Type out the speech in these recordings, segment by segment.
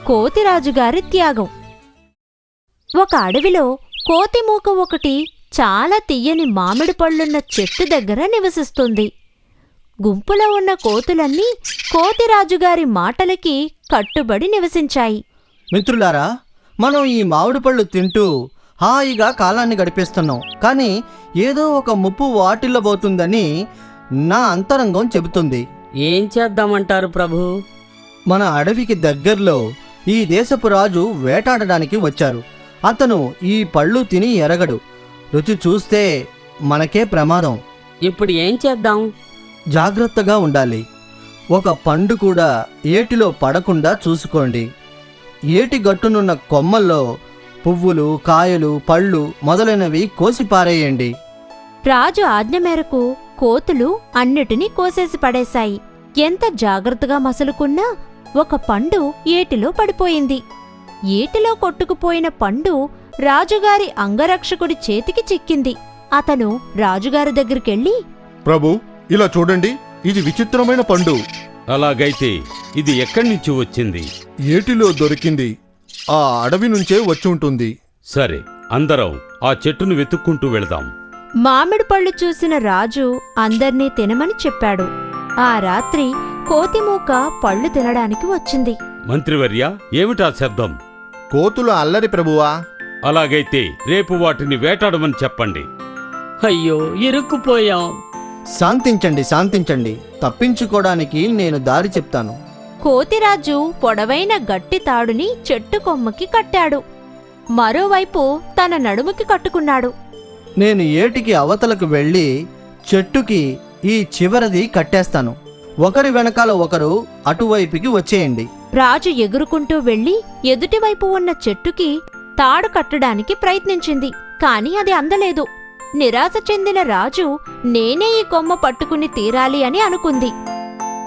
కోతిరాజుగారి త్యాగం. ఒక అడవిలో కోతిమూక ఒకటి చాలా తియ్యని మామిడి పళ్ళున్న చెట్టు దగ్గర నివసిస్తుంది. గుంపులో ఉన్న కోతులన్నీ కోతిరాజుగారి మాటలకి కట్టుబడి నివసించాయి. మిత్రులారా, మనం ఈ మామిడి పళ్ళు తింటూ హాయిగా కాలాన్ని గడిపేస్తున్నాం. కానీ ఏదో ఒక ముప్పు వాటిల్లబోతుందని నా అంతరంగం చెబుతుంది. ఏం చేద్దామంటారు ప్రభు? మన అడవికి దగ్గర్లో ఈ దేశపు రాజు వేటాడడానికి వచ్చారు. అతను ఈ పళ్ళు తిని ఎరగడు. రుచి చూస్తే మనకే ప్రమాదం. ఇప్పుడు ఏం చేద్దాం? జాగ్రత్తగా ఉండాలి. ఒక పండు కూడా ఏటిలో పడకుండా చూసుకోండి. ఏటి గట్టునున్న కొమ్మల్లో పువ్వులు, కాయలు, పళ్ళు మొదలైనవి కోసి పారేయండి. రాజు ఆజ్ఞ మేరకు కోతులు అన్నిటినీ కోసేసి పడేశాయి. ఎంత జాగ్రత్తగా మసులుకున్నా ఒక పండు ఏటిలో పడిపోయింది. ఏటిలో కొట్టుకుపోయిన పండు రాజుగారి అంగరక్షకుడి చేతికి చిక్కింది. అతను రాజుగారి దగ్గరికెళ్ళి, ప్రభు, ఇలా చూడండి, ఇది విచిత్రమైన పండు. అలాగైతే ఇది ఎక్కడి నుంచి వచ్చింది? ఏటిలో దొరికింది. ఆ అడవి నుంచే వచ్చి ఉంటుంది. సరే, అందరం ఆ చెట్టును వెతుక్కుంటూ వెళదాం. మామిడి పళ్ళు చూసిన రాజు అందర్నీ తినమని చెప్పాడు. ఆ రాత్రి కోతిమూక పళ్ళు తినడానికి వచ్చింది. మంత్రివర్య, ఏమిటా శబ్దం? కోతుల అల్లరి ప్రభువా. అలాగైతే రేపు వాటిని వేటాడమని చెప్పండి. అయ్యో, ఇరుక్కుపోయాం. శాంతించండి, శాంతించండి. తప్పించుకోవడానికి నేను దారి చెప్తాను. కోతిరాజు పొడవైన గట్టి తాడుని చెట్టు కొమ్మకి కట్టాడు. మరోవైపు తన నడుముకి కట్టుకున్నాడు. నేను ఏటికి అవతలకు వెళ్ళి చెట్టుకి ఈ చివరిది కట్టేస్తాను. ఒకరి వెనకాల ఒకరు అటువైపుకి వచ్చేయండి. రాజు ఎగురుకుంటూ వెళ్లి ఎదుటివైపు ఉన్న చెట్టుకి తాడు కట్టడానికి ప్రయత్నించింది. కాని అది అందలేదు. నిరాశ చెందిన రాజు నేనే ఈ కొమ్మ పట్టుకుని తీరాలి అని అనుకుంది.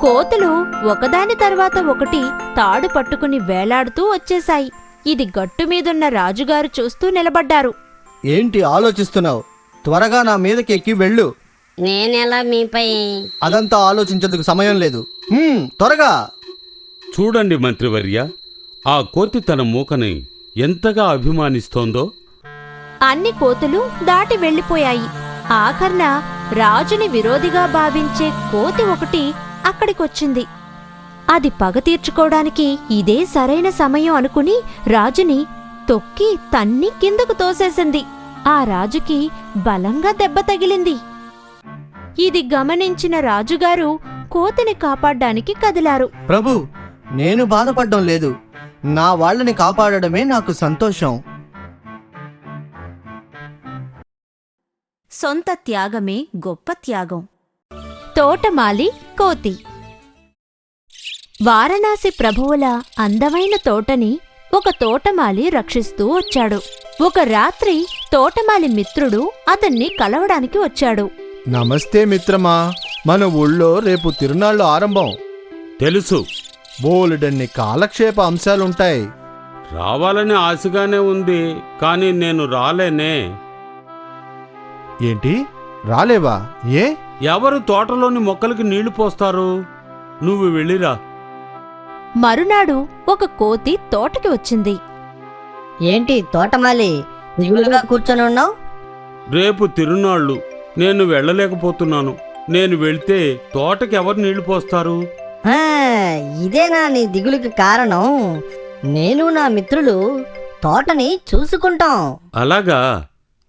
కోతులు ఒకదాని తర్వాత ఒకటి తాడు పట్టుకుని వేలాడుతూ వచ్చేశాయి. ఇది గట్టుమీదున్న రాజుగారు చూస్తూ నిలబడ్డారు. ఏంటి ఆలోచిస్తున్నావు? త్వరగా నా మీదకి ఎక్కి వెళ్ళు. నేనెలా మీపై? అదంతా ఆలోచించేందుకు సమయం లేదు. త్వరగా చూడండి మంత్రివర్య, ఆ కోతి తన మూకని ఎంతగా అభిమానిస్తోందో. అన్ని కోతులు దాటి వెళ్లిపోయాయి. ఆఖర్న రాజుని విరోధిగా భావించే కోతి ఒకటి అక్కడికొచ్చింది. అది పగ తీర్చుకోవడానికి ఇదే సరైన సమయం అనుకుని రాజుని తొక్కి తన్ని కిందకు తోసేసింది. ఆ రాజుకి బలంగా దెబ్బ తగిలింది. ఇది గమనించిన రాజుగారు కోతిని కాపాడ్డానికి కదిలారు. ప్రభు, నేను బాధపడ్డం లేదు. నా వాళ్ళని కాపాడడమే నాకు సంతోషం. సొంత త్యాగమే గొప్ప త్యాగం. తోటమాలి కోతి. వారణాసి ప్రభువుల అందమైన తోటని ఒక తోటమాలి రక్షిస్తూ వచ్చాడు. ఒక రాత్రి తోటమాలి మిత్రుడు అతన్ని కలవడానికి వచ్చాడు. నమస్తే మిత్రమా, మన ఊళ్ళో రేపు తిరునాళ్ళు ఆరంభం. తెలుసు. బోలెడన్ని కాలక్షేప అంశాలుంటాయి. రావాలని ఆశగానే ఉంది, కానీ నేను రాలేనే. ఏంటి, రాలేవా? ఏ? ఎవరు తోటలోని మొక్కలకి నీళ్లు పోస్తారు? నువ్వు వెళ్ళిరా. మరునాడు ఒక కోతి తోటకి వచ్చింది. ఏంటి తోటమాలి, దిగులుగా కూర్చొని ఉన్నావు? రేపు తిరునాళ్ళు, నేను వెళ్ళలేకపోతున్నాను. నేను వెళ్తే తోటకి ఎవరు నీళ్లు పోస్తారు? ఇదేనా నీ దిగులుకి కారణం? నేను నా మిత్రులు తోటని చూసుకుంటాం. అలాగా,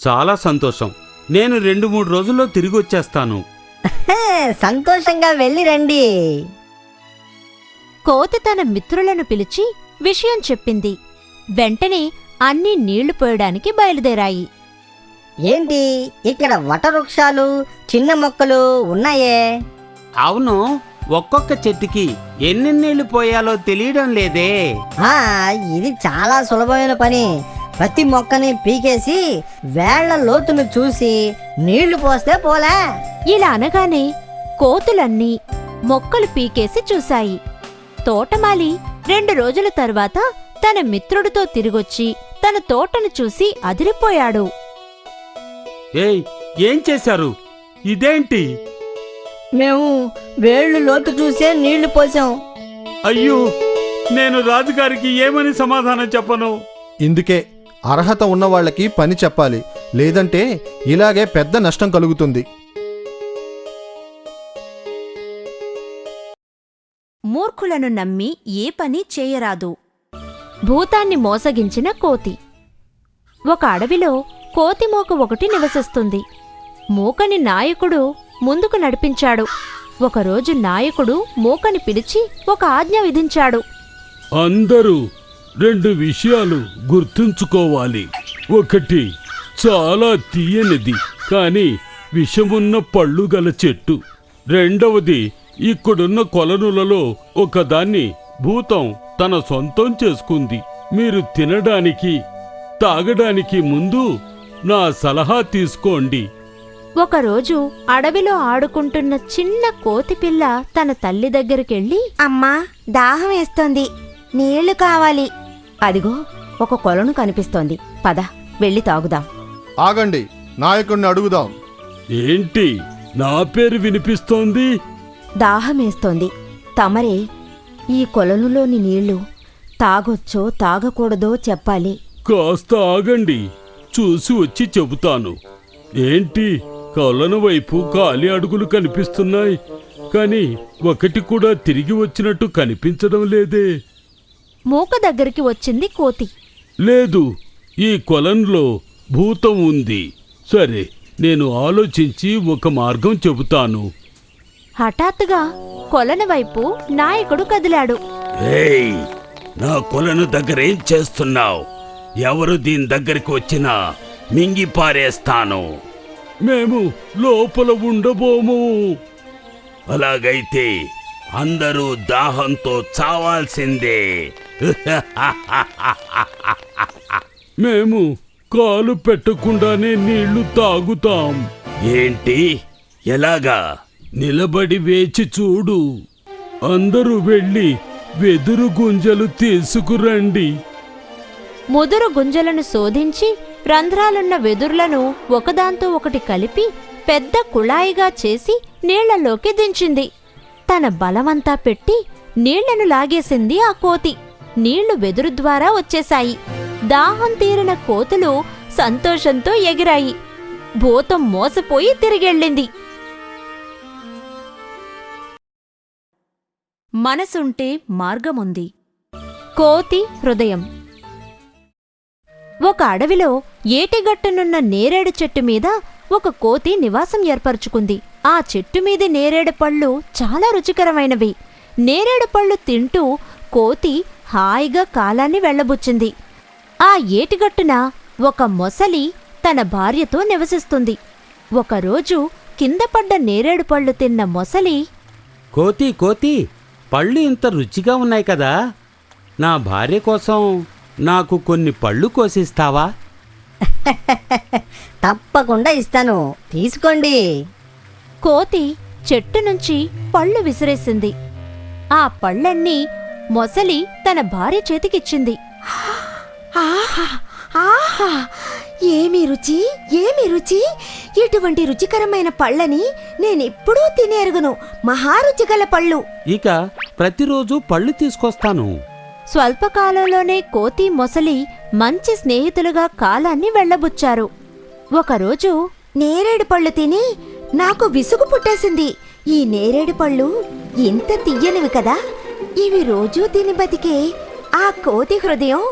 చాలా సంతోషం. నేను 2-3 రోజుల్లో తిరిగి వచ్చేస్తాను. సంతోషంగా వెళ్ళి రండి. కోతి తన మిత్రులను పిలిచి విషయం చెప్పింది. వెంటనే అన్నీ నీళ్లు పోయడానికి బయలుదేరాయి. ఏంటి, ఇక్కడ వటవృక్షాలు, చిన్న మొక్కలు ఉన్నాయే? అవును, ఒక్కొక్క చెట్టుకి ఎన్ని నీళ్లు పోయాలో తెలియడం లేదే. ఇది చాలా సులభమైన పని. ప్రతి మొక్కని పీకేసి వేళ్ల లోతును చూసి నీళ్లు పోస్తే పోలే. ఇలా అనగానే కోతులన్నీ మొక్కలు పీకేసి చూశాయి. తోటమాలి 2 రోజుల తర్వాత తన మిత్రుడితో తిరిగొచ్చి తన తోటను చూసి అదిరిపోయాడు. ఏయ్, ఏం చేశారు? ఇదేంటి? మేము వేళ్లు లోతు చూసే నీళ్లు పోసాం. అయ్యో, నేను రాజుగారికి ఏమని సమాధానం చెప్పను? ఇందుకే అర్హత ఉన్న వాళ్ళకి పని చెప్పాలి, లేదంటే ఇలాగే పెద్ద నష్టం కలుగుతుంది. మూర్ఖులను నమ్మి ఏ పని చేయరాదు. భూతాన్ని మోసగించిన కోతి. ఒక అడవిలో కోతి మూక ఒకటి నివసిస్తుంది. మూకని నాయకుడు ముందుకు నడిపించాడు. ఒకరోజు నాయకుడు మూకని పిలిచి ఒక ఆజ్ఞ విధించాడు. అందరూ 2 విషయాలు గుర్తుంచుకోవాలి. ఒకటి, చాలా తీయనిది కానీ విషమున్న పళ్ళు గల చెట్టు. రెండవది, ఇక్కడున్న కొలనులలో ఒకదాన్ని భూతం తన సొంతం చేసుకుంది. మీరు తినడానికి తాగడానికి ముందు నా సలహా తీసుకోండి. ఒకరోజు అడవిలో ఆడుకుంటున్న చిన్న కోతిపిల్ల తన తల్లి దగ్గరికెళ్ళి, అమ్మా, దాహం వేస్తోంది, నీళ్లు కావాలి. అదిగో ఒక కొలను కనిపిస్తోంది, పద వెళ్ళి తాగుదాం. ఆగండి, నాయకుడిని అడుగుదాం. ఏంటి నా పేరు వినిపిస్తోంది? దాహమేస్తోంది, తమరే ఈ కొలనులోని నీళ్లు తాగొచ్చో తాగకూడదో చెప్పాలి. కాస్త ఆగండి, చూసి వచ్చి చెబుతాను. ఏంటి కొలను వైపు ఖాళీ అడుగులు కనిపిస్తున్నాయి, కానీ ఒకటి కూడా తిరిగి వచ్చినట్టు కనిపించడం లేదే. మూక దగ్గరికి వచ్చింది కోతి. లేదు, ఈ కొలంలో భూతం ఉంది. సరే, నేను ఆలోచించి ఒక మార్గం చెబుతాను. హఠాత్తుగా కొలను వైపు నాయకుడు కదిలాడు. ఏయ్, నా కొలను దగ్గరేం చేస్తున్నావు? ఎవరు దీని దగ్గరికి వచ్చినా మింగి పారేస్తాను. మేము లోపల ఉండబోము. అలాగైతే అందరూ దాహంతో చావాల్సిందే. మేము కాలు పెట్టకుండానే నీళ్లు తాగుతాం. ఏంటి? ఎలాగా? నిలబడి వేచి చూడు. అందరూ వెళ్ళి వెదురు గుంజలు తీసుకురండి. ముదురు గుంజలను శోధించి రంధ్రాలున్న వెదుర్లను ఒకదాంతో ఒకటి కలిపి పెద్ద కుళాయిగా చేసి నీళ్లలోకి దించింది. తన బలమంతా పెట్టి నీళ్లను లాగేసింది ఆ కోతి. నీళ్లు వెదురు ద్వారా వచ్చేశాయి. దాహం తీరిన కోతులు సంతోషంతో ఎగిరాయి. భూతం మోసపోయి తిరిగెళ్ళింది. మనసుంటే మార్గముంది. కోతి హృదయం. ఒక అడవిలో ఏటిగట్టునున్న నేరేడు చెట్టు మీద ఒక కోతి నివాసం ఏర్పరచుకుంది. ఆ చెట్టు మీది నేరేడు పళ్ళు చాలా రుచికరమైనవి. నేరేడు పళ్ళు తింటూ కోతి హాయిగా కాలాన్ని వెళ్లబుచ్చింది. ఆ ఏటిగట్టున ఒక మొసలి తన భార్యతో నివసిస్తుంది. ఒకరోజు కింద పడ్డ నేరేడు పళ్ళు తిన్న మొసలి, కోతి కోతి, పళ్ళు ఇంత రుచిగా ఉన్నాయి కదా, నా భార్య కోసం నాకు కొన్ని పళ్ళు కోసిస్తావా? తప్పకుండా ఇస్తాను, తీసుకోండి. కోతి చెట్టు నుంచి పళ్ళు విసిరేసింది. ఆ పళ్ళన్నీ మొసలి తన భార్య చేతికిచ్చింది. ఆహా ఆహా, ఏమి రుచి, ఏమి రుచి! ఇటువంటి రుచికరమైన పళ్ళని నేనెప్పుడూ తినేరుగును. మహారుచిగల పళ్ళు. ఇక ప్రతిరోజు పళ్ళు తీసుకొస్తాను. స్వల్పకాలంలోనే కోతి మొసలి మంచి స్నేహితులుగా కాలాన్ని వెళ్లబుచ్చారు. ఒకరోజు నేరేడు పళ్ళు తిని నాకు విసుగు పుట్టేసింది. ఈ నేరేడు పళ్ళు ఇంత తియ్యనివి కదా, ఇవి రోజూ తిని బతికే ఆ కోతి హృదయం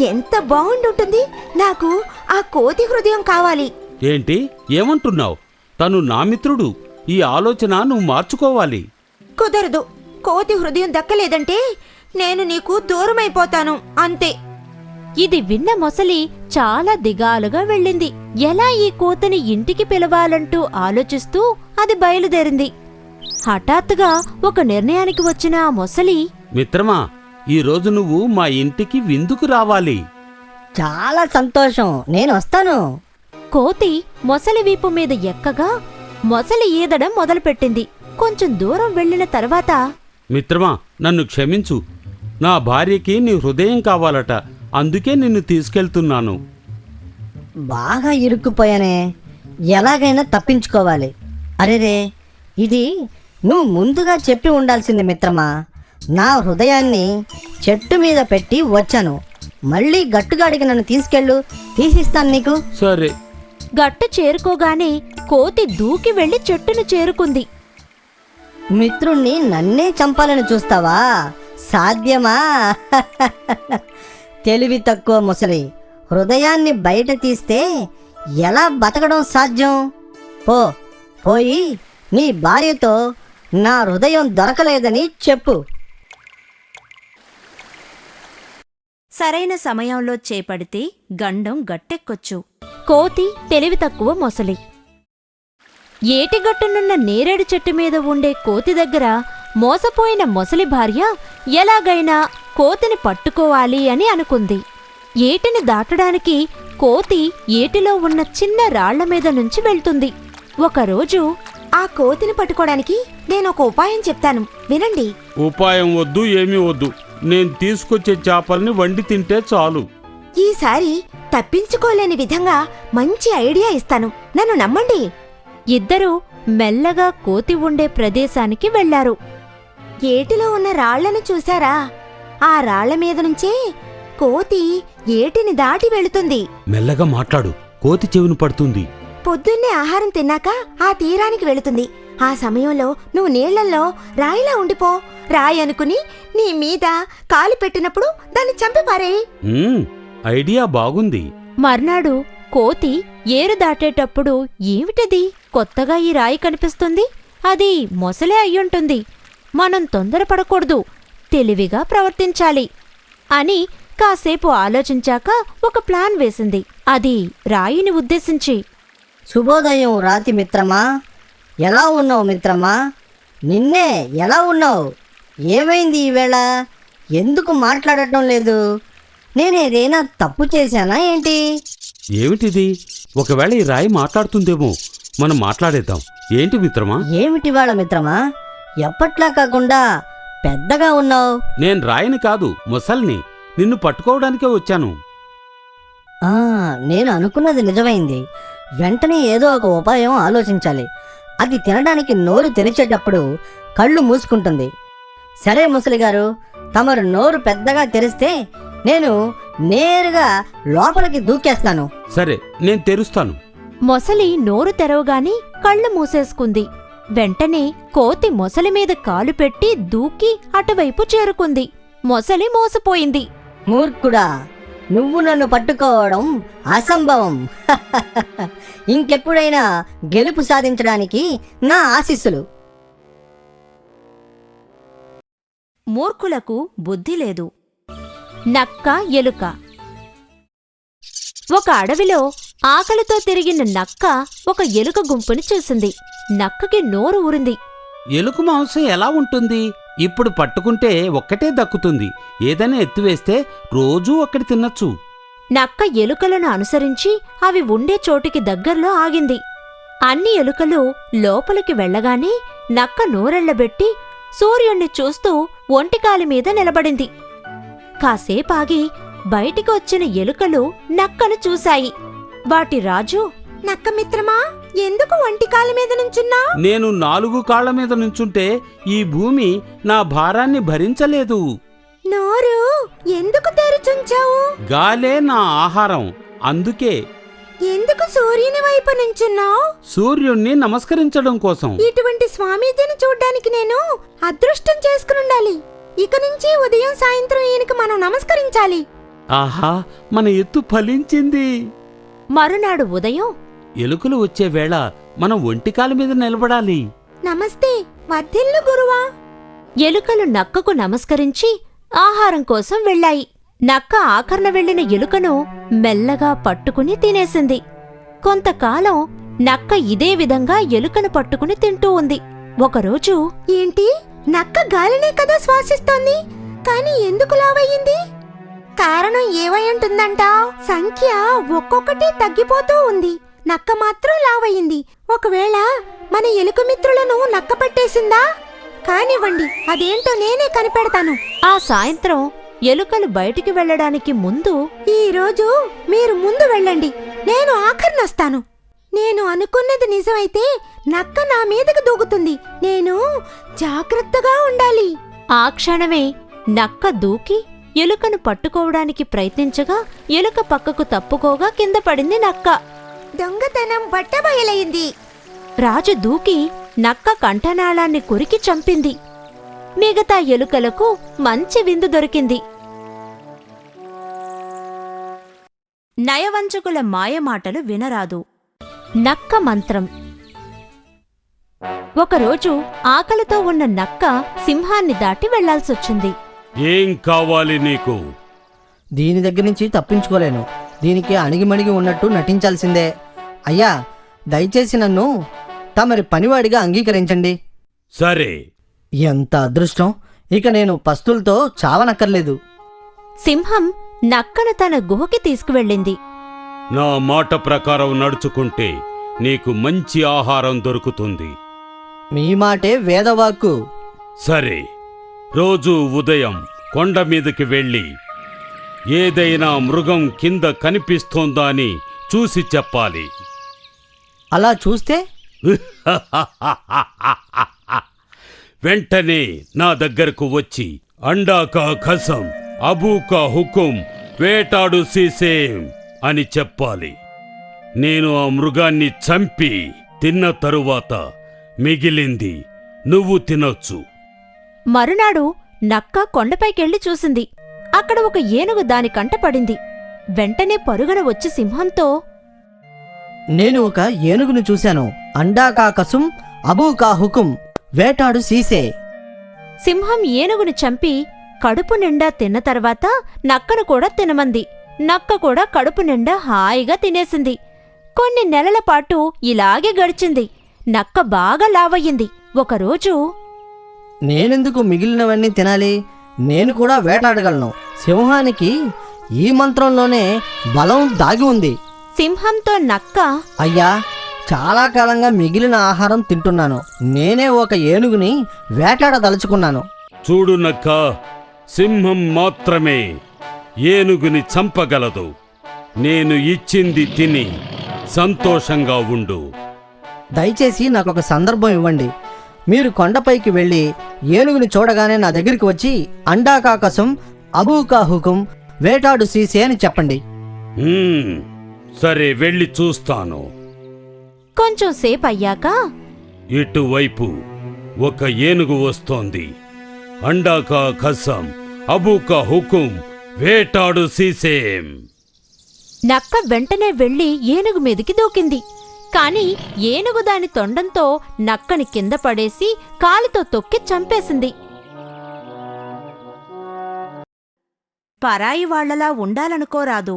ఎంత బాగుండుంటుంది. నాకు ఆ కోతి హృదయం కావాలి. ఏంటి? ఏమంటున్నావు? తను నా మిత్రుడు. ఈ ఆలోచన నువ్వు మార్చుకోవాలి. కుదరదు. కోతి హృదయం దక్కలేదంటే నేను నీకు దూరమైపోతాను, అంతే. ఇది విన్న మొసలి చాలా దిగాలుగా వెళ్ళింది. ఎలా ఈ కోతిని ఇంటికి పిలవాలంటూ ఆలోచిస్తూ అది బయలుదేరింది. హఠాత్తుగా ఒక నిర్ణయానికి వచ్చిన ఆ మొసలి, మిత్రమా, ఈరోజు నువ్వు మా ఇంటికి విందుకు రావాలి. చాలా సంతోషం, నేను వస్తాను. కోతి మొసలి వీపు మీద ఎక్కగా మొసలి ఈదడం మొదలుపెట్టింది. కొంచెం దూరం వెళ్ళిన తర్వాత, మిత్రమా, నన్ను క్షమించు. నా భార్యకి నీ హృదయం కావాలట, అందుకే నిన్ను తీసుకెళ్తున్నాను. బాగా ఇరుక్కుపోయానే, ఎలాగైనా తప్పించుకోవాలి. అరేరే, ఇది నువ్వు ముందుగా చెప్పి ఉండాల్సింది మిత్రమా. నా హృదయాన్ని చెట్టు మీద పెట్టి వచ్చాను. మళ్ళీ గట్టుగాడికి నన్ను తీసుకెళ్ళు, తీసిస్తాను నీకు. సరే. గట్టు చేరుకోగానే కోతి దూకి వెళ్లి చెట్టును చేరుకుంది. మిత్రుణ్ణి నన్నే చంపాలని చూస్తావా? సాధ్యమా? తెలివి తక్కువ ముసలి, హృదయాన్ని బయట తీస్తే ఎలా బతకడం సాధ్యం? పోయి నీ భార్యతో నా హృదయం దొరకలేదని చెప్పు. సరైన సమయంలో చేపడితే గండం గట్టెక్కొచ్చు. కోతి తెలివి తక్కువ మొసలి. ఏటిగట్టునున్న నేరేడు చెట్టు మీద ఉండే కోతి దగ్గర మోసపోయిన మొసలి భార్య ఎలాగైనా కోతిని పట్టుకోవాలి అని అనుకుంది. ఏటిని దాటడానికి కోతి ఏటిలో ఉన్న చిన్న రాళ్ల మీద నుంచి వెళ్తుంది. ఒకరోజు ఆ కోతిని పట్టుకోవడానికి నేను ఒక ఉపాయం చెప్తాను, వినండి. ఉపాయం వద్దు, ఏమీ వద్దు. నేను తీసుకొచ్చే చేపల్ని వండి తింటే చాలు. ఈసారి తప్పించుకోలేని విధంగా మంచి ఐడియా ఇస్తాను, నన్ను నమ్మండి. ఇద్దరూ మెల్లగా కోతి ఉండే ప్రదేశానికి వెళ్లారు. ఏటిలో ఉన్న రాళ్లను చూశారా? ఆ రాళ్ల మీద నుంచే కోతి ఏటిని దాటి వెళుతుంది. మెల్లగా మాట్లాడు, కోతి చెవిని పడుతుంది. పొద్దున్నే ఆహారం తిన్నాక ఆ తీరానికి వెళుతుంది. ఆ సమయంలో నువ్వు నీళ్లలో రాయిలా ఉండిపో. రాయి అనుకుని నీ మీద కాలు పెట్టినప్పుడు దాన్ని చంపి పారేయ్. ఐడియా బాగుంది. మర్నాడు కోతి ఏరు దాటేటప్పుడు ఏమిటిది, కొత్తగా ఈ రాయి కనిపిస్తుంది, అది మొసలే అయ్యుంటుంది, మనం తొందరపడకూడదు, తెలివిగా ప్రవర్తించాలి అని కాసేపు ఆలోచించాక ఒక ప్లాన్ వేసింది. అది రాయిని ఉద్దేశించి, శుభోదయం రాతి మిత్రమా, ఎలా ఉన్నావు మిత్రమా? నిన్నే ఎలా ఉన్నావు? ఏమైంది ఈవేళ? ఎందుకు మాట్లాడటం లేదు? నేనేదైనా తప్పు చేశానా ఏంటి? ఏమిటిది? ఒకవేళ ఈ రాయి మాట్లాడుతుందేమో, మనం మాట్లాడేద్దాం. ఏంటి మిత్రమా? ఏమిటి వాళ్ళ మిత్రమా, ఎప్పట్లా కాకుండా పెద్దగా ఉన్నావు? నేను రాయిని కాదు, మొసల్ని. నిన్ను పట్టుకోవడానికే వచ్చాను. నేను అనుకున్నది నిజమైంది. వెంటనే ఏదో ఒక ఉపాయం ఆలోచించాలి. అది తినడానికి నోరు తెరిచేటప్పుడు కళ్ళు మూసుకుంటుంది. సరే ముసలిగారు, తమరు నోరు పెద్దగా తెరిస్తే నేను నేరుగా లోపలికి దూకేస్తాను. సరే, నేను తెరుస్తాను. మొసలి నోరు తెరవగాని కళ్ళు మూసేసుకుంది. వెంటనే కోతి మొసలి మీద కాలు పెట్టి దూకి అటువైపు చేరుకుంది. మొసలి మోసపోయింది. మూర్ఖుడా, నువ్వు నన్ను పట్టుకోవడం అసంభవం. ఇంకెప్పుడైనా గెలుపు సాధించడానికి నా ఆశీస్సులు. మూర్ఖులకు బుద్ధి లేదు. నక్క ఎలుక. ఒక అడవిలో ఆకలితో తిరిగిన నక్క ఒక ఎలుక గుంపుని చూసింది. నక్కకి నోరు ఊరింది. ఎలుక మాంసం ఎలా ఉంటుంది? ఇప్పుడు పట్టుకుంటే ఒక్కటే దక్కుతుంది. ఏదైనా ఎత్తివేస్తే రోజూ ఒక్కటి తినచ్చు. నక్క ఎలుకలను అనుసరించి అవి ఉండే చోటికి దగ్గర్లో ఆగింది. అన్ని ఎలుకలు లోపలికి వెళ్లగానే నక్క నోరెళ్లబెట్టి సూర్యుణ్ణి చూస్తూ ఒంటికాలి మీద నిలబడింది. కాసేపాగి బయటికి వచ్చిన ఎలుకలు నక్కను చూశాయి. వాటి రాజు, నక్క మిత్రమా, ఎందుకు ఒంటికాలి మీద నుంచున్నా? నేను 4 కాళ్ల మీద నుంచుంటే ఈ భూమి నా భారాన్ని భరించలేదు. నోరు ఎందుకు తెరుచుంచావు? గాలే నా ఆహారం, అందుకే. ఎందుకు సూర్యుని వైపు నుంచున్నావు? సూర్యుణ్ణి నమస్కరించడం కోసం. ఇటువంటి స్వామీజీని చూడ్డానికి నేను అదృష్టం చేసుకునుండాలి. ఇక నుంచి ఉదయం సాయంత్రం ఈయనకి మనం నమస్కరించాలి. ఆహా, మన ఎత్తు ఫలించింది. మరునాడు ఉదయం ఎలుకలు వచ్చే వేళ మనం ఒంటికాల మీద నిలబడాలి. నమస్తే, వర్ధిల్లు గురువా. ఎలుకలు నక్కకు నమస్కరించి ఆహారం కోసం వెళ్ళాయి. నక్క ఆఖరణ వెళ్లిన ఎలుకను మెల్లగా పట్టుకుని తినేసింది. కొంతకాలం నక్క ఇదే విధంగా ఎలుకను పట్టుకుని తింటూ ఉంది. ఒకరోజు, ఏంటి, నక్క గాలినే కదా శ్వాసిస్తోంది, కాని ఎందుకు లావయ్యింది? కారణం ఏమై ఉంటుందంటావ్? సంఖ్య ఒక్కొక్కటి తగ్గిపోతూ ఉంది, నక్క మాత్రం లావయ్యింది. ఒకవేళ మన ఎలుక మిత్రులను నక్క పట్టేసిందా? కానివ్వండి, అదేంటో నేనే కనిపెడతాను. ఆ సాయంత్రం ఎలుకలు బయటికి వెళ్లడానికి ముందు, ఈ రోజు మీరు ముందు వెళ్ళండి, నేను ఆఖరినొస్తాను. నేను అనుకున్నది నిజమైతే నక్క నా మీదకు దూకుతుంది. నేను జాగ్రత్తగా ఉండాలి. ఆ క్షణమే నక్క దూకి ఎలుకను పట్టుకోవడానికి ప్రయత్నించగా ఎలుక పక్కకు తప్పుకోగా కింద పడింది నక్క. దొంగతనం బట్టబయలైంది. రాజు దూకి నక్క కంఠనాళాన్ని కొరికి చంపింది. మిగతా ఎలుకలకు మంచి విందు దొరికింది. నయవంచకుల మాయమాటలు వినరాదు. నక్క మంత్రం. ఒకరోజు ఆకలితో ఉన్న నక్క సింహాన్ని దాటి వెళ్లాల్సొచ్చింది. ఏం కావాలి నీకు? దీని దగ్గర నుంచి తప్పించుకోలేను. దీనికి అణిగిమణిగి ఉన్నట్టు నటించాల్సిందే. అయ్యా, దయచేసి నన్ను తమరి పనివాడిగా అంగీకరించండి. సరే. ఎంత అదృష్టం! ఇక నేను పస్తులతో చావనక్కర్లేదు. సింహం నక్కను తన గుహకి తీసుకువెళ్ళింది. నా మాట ప్రకారం నడుచుకుంటే నీకు మంచి ఆహారం దొరుకుతుంది. మీ మాటే వేదవాక్కు. సరే, రోజూ ఉదయం కొండ మీదకి వెళ్ళి ఏదైనా మృగం కింద కనిపిస్తోందా అని చూసి చెప్పాలి. అలా చూస్తే వెంటనే నా దగ్గరకు వచ్చి అండాకా ఖసం అబూకా హుకుం వేటాడు సీసేం అని చెప్పాలి. నేను ఆ మృగాన్ని చంపి తిన్న తరువాత మిగిలింది నువ్వు తినొచ్చు. మరునాడు నక్క కొండపైకెళ్ళి చూసింది. అక్కడ ఒక ఏనుగు దాని కంటపడింది. వెంటనే పరుగున వచ్చి సింహంతో, నేను ఒక ఏనుగును చూశాను. అండాకా కసుం అబూకా హుకుం వేటాడు సీసే. సింహం ఏనుగుని చంపి కడుపు నిండా తిన్న తర్వాత నక్కను కూడా తినమంది. నక్క కూడా కడుపు నిండా హాయిగా తినేసింది. కొన్ని నెలల పాటు ఇలాగే గడిచింది. నక్క బాగా లావయ్యింది. ఒకరోజు, నేనెందుకు మిగిలినవన్నీ తినాలి? నేను కూడా వేటాడగలను. సింహానికి ఈ మంత్రంలోనే బలం దాగి ఉంది. సింహంతో నక్క, అయ్యా, చాలా కాలంగా మిగిలిన ఆహారం తింటున్నాను. నేనే ఒక ఏనుగుని వేటాడదలుచుకున్నాను. చూడు నక్క, సింహం మాత్రమే ఏనుగుని చంపగలదు. నేను ఇచ్చింది తిని సంతోషంగా ఉండు. దయచేసి నాకొక సందర్భం ఇవ్వండి. మీరు కొండపైకి వెళ్ళి ఏనుగుని చూడగానే నా దగ్గరికి వచ్చి అండాకా కసం అబూకా హుకుం వేటాడు సీసే అని చెప్పండి. సరే, వెళ్ళి చూస్తాను. కొంచెం సేపయ్యాక, ఇటువైపు ఒక ఏనుగు వస్తోంది. అండాకా ఖసం అబూకా హుకుం వేటాడు సీసేం. నక్క వెంటనే వెళ్లి ఏనుగు మీదికి దూకింది. కాని ఏనుగు దాని తొండంతో నక్కని కింద పడేసి కాలితో తొక్కి చంపేసింది. పరాయి వాళ్లలా ఉండాలనుకోరాదు.